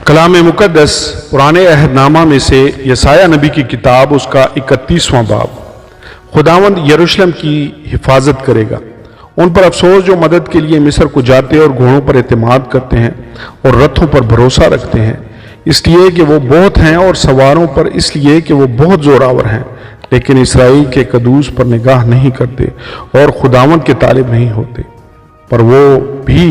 کلام مقدس پرانے عہد نامہ میں سے یسایہ نبی کی کتاب، اس کا 31واں باب۔ خداوند یروشلم کی حفاظت کرے گا۔ ان پر افسوس جو مدد کے لیے مصر کو جاتے اور گھوڑوں پر اعتماد کرتے ہیں اور رتھوں پر بھروسہ رکھتے ہیں، اس لیے کہ وہ بہت ہیں، اور سواروں پر اس لیے کہ وہ بہت زوراور ہیں، لیکن اسرائیل کے قدوس پر نگاہ نہیں کرتے اور خداوند کے طالب نہیں ہوتے۔ پر وہ بھی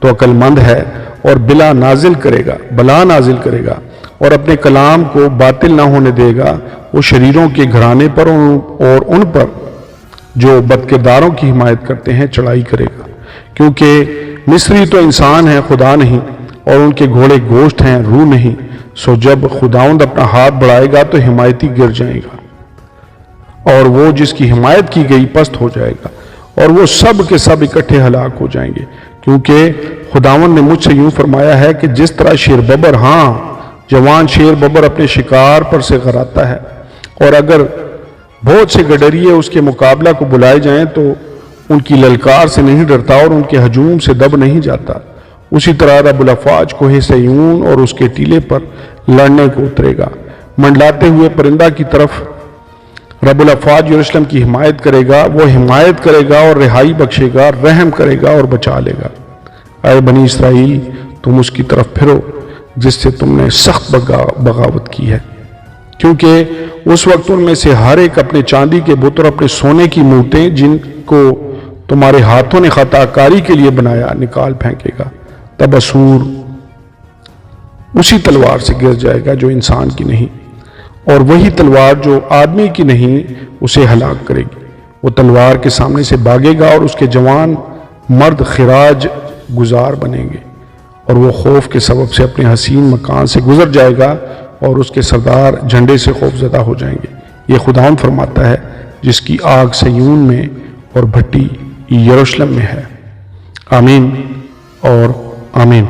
تو عقل مند ہے اور بلا نازل کرے گا اور اپنے کلام کو باطل نہ ہونے دے گا۔ وہ شریروں کے گھرانے پر اور ان پر جو بدکرداروں کی حمایت کرتے ہیں چڑھائی کرے گا، کیونکہ مصری تو انسان ہیں، خدا نہیں، اور ان کے گھوڑے گوشت ہیں، روح نہیں۔ سو جب خداوند اپنا ہاتھ بڑھائے گا تو حمایتی گر جائے گا، اور وہ جس کی حمایت کی گئی پست ہو جائے گا، اور وہ سب کے سب اکٹھے ہلاک ہو جائیں گے۔ کیونکہ خداوند نے مجھ سے یوں فرمایا ہے کہ جس طرح شیر ببر، جوان شیر ببر اپنے شکار پر سے غراتا ہے، اور اگر بہت سے گڈریے اس کے مقابلہ کو بلائے جائیں تو ان کی للکار سے نہیں ڈرتا اور ان کے ہجوم سے دب نہیں جاتا، اسی طرح رب الافواج کوہ سیون اور اس کے ٹیلے پر لڑنے کو اترے گا۔ منڈلاتے ہوئے پرندہ کی طرف رب الافواج یروشلم کی حمایت کرے گا۔ وہ حمایت کرے گا اور رہائی بخشے گا، رحم کرے گا اور بچا لے گا۔ اے بنی اسرائیل، تم اس کی طرف پھرو جس سے تم نے سخت بغاوت کی ہے، کیونکہ اس وقت ان میں سے ہر ایک اپنے چاندی کے بت اور اپنے سونے کی مورتیں جن کو تمہارے ہاتھوں نے خطا کاری کے لیے بنایا نکال پھینکے گا۔ تب اسور اسی تلوار سے گر جائے گا جو انسان کی نہیں، اور وہی تلوار جو آدمی کی نہیں اسے ہلاک کرے گی۔ وہ تلوار کے سامنے سے بھاگے گا اور اس کے جوان مرد خراج گزار بنیں گے، اور وہ خوف کے سبب سے اپنے حسین مکان سے گزر جائے گا، اور اس کے سردار جھنڈے سے خوف زدہ ہو جائیں گے۔ یہ خداوند فرماتا ہے جس کی آگ سیون میں اور بھٹی یروشلم میں ہے۔ آمین اور آمین۔